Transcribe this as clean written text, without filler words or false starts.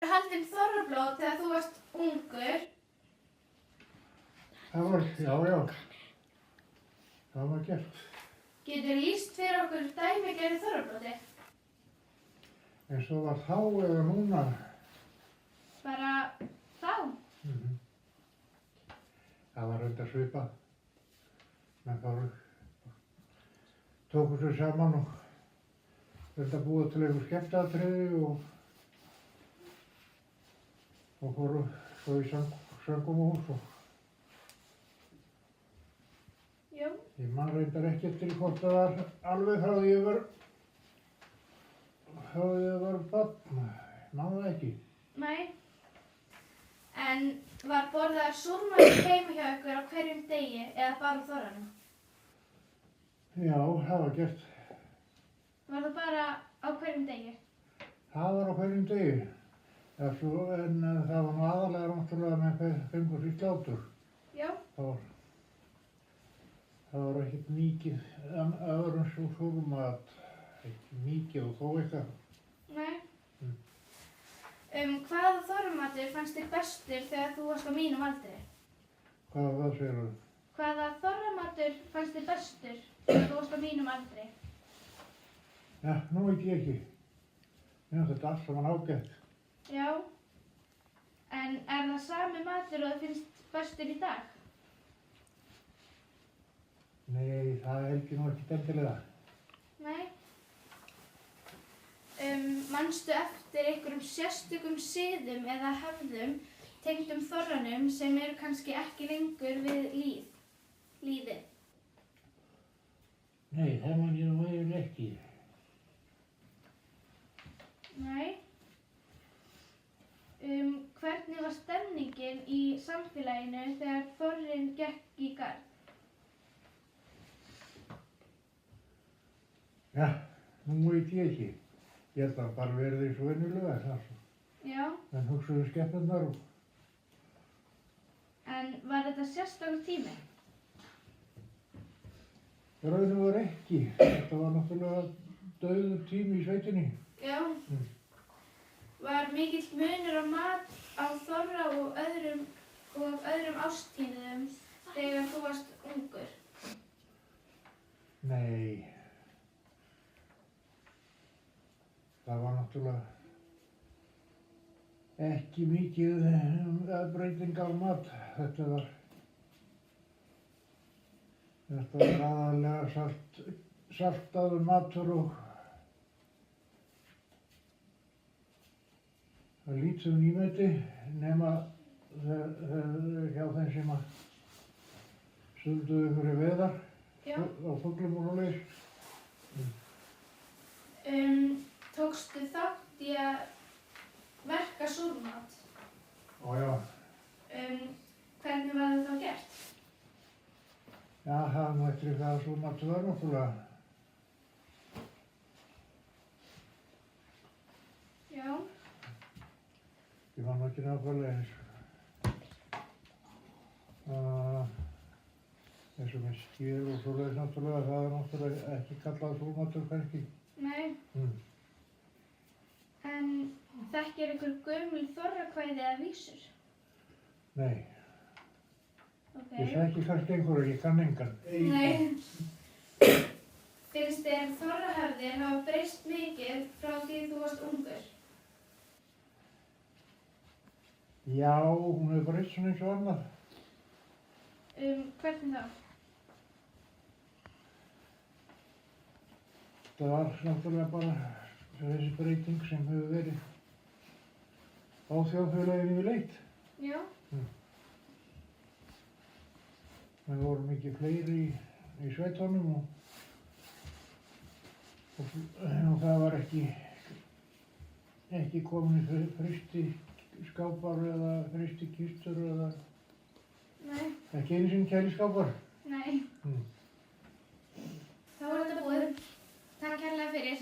Haldin þorrablót þegar þú varst ungur. Já. Það var gert. Getur lýst fyrir okkur dæmigerðu þorrablóti? Eins og var þá eða núna. Bara þá? Það var reyndar svipað. Menn tóku sér saman og reyndar búa til einhver skemmtiatriði og fóru svo í söngumhús og Jú. ég man reyndar ekki eftir hvort það var alveg frá því ég var barn. Ég man það ekki. Nei. En var borðaður súrmatur heima hjá ykkur á hverjum degi eða bara á þorranum? Já, það var gert. Var það bara á hverjum degi? Það var á hverjum degi. En það var nú aðalega náttúrulega með fengur sér slátur. Já. Það var ekkert mikið öðrum súrmat. Ekki mikið og þó eitthvað. Nei. Hvaða þorramatur fannst þér bestur þegar þú varst á mínum aldri? Hvað var það, segirðu? Hvaða þorramatur fannst þér bestur þegar þú varst á mínum aldri? Ja, nú veit ég ekki. Mér finnst þetta allt saman ágætt. Já. En er það sami matur og það finnst bestur í dag? Nei, það held ég nú ekkert endilega. Nei. Manstu eftir einhverjum sérstökum siðum eða hefðum tengdum þorranum sem eru kannski ekki lengur við lýði? Nei, það man ég nú eiginlega ekki. Nei. Hvernig var stemningin í samfélaginu þegar þorrinn gekk í garð? Ja, nú veit ég ekki. Ég held að það bara verið eins og venjulega það. Já. En hugsaðu skepnurnar og... En var þetta sérstakur tími? Raun og veru ekki. Þetta var náttúrulega dauður tími í sveitinni. Já. Var mikill munur á mat á þorra og öðrum árstíðum þegar þú varst ungur? Nei. Það var náttúrulega ekki mikið breyting á mat. Þetta var aðalega saltaður matur og lítið nýmeti nema hjá þeim sem að stunduðu einhverju veiðar á fuglum og svoleiðis. Tókstu þátt í að verka súrmat? Já. Hvernig var það þá gert? Já, það var nú eftir hvað súrmat var náttúrulega. Já. Ég man nú ekki nákvæmlega eins og með skyr og svoleiðis náttúrulega. Það er náttúrulega ekki kallað súrmatur kannski. Nei. En þekkir einhver gömul þorrakvæði eða vísur? Nei. Ok. Ég þekki kannski einhverju, ég kann engan. Nei. Finnst þér þorrahefðir hafa breyst mikið frá því þú varst ungur? Já, hún hefur breyst svona eins og annað. Hvernig þá? Það var náttúrulega bara þessi breyting sem hefur verið á þjóðfélaginu yfirleitt. Já. Við vorum mikið fleiri í sveitunum og það var ekki komin frysti-skápar eða frystikistur eða... Nei. Ekki einu sinni kæliskápar. Nei. Þá er þetta búið. Takk kærlega fyrir.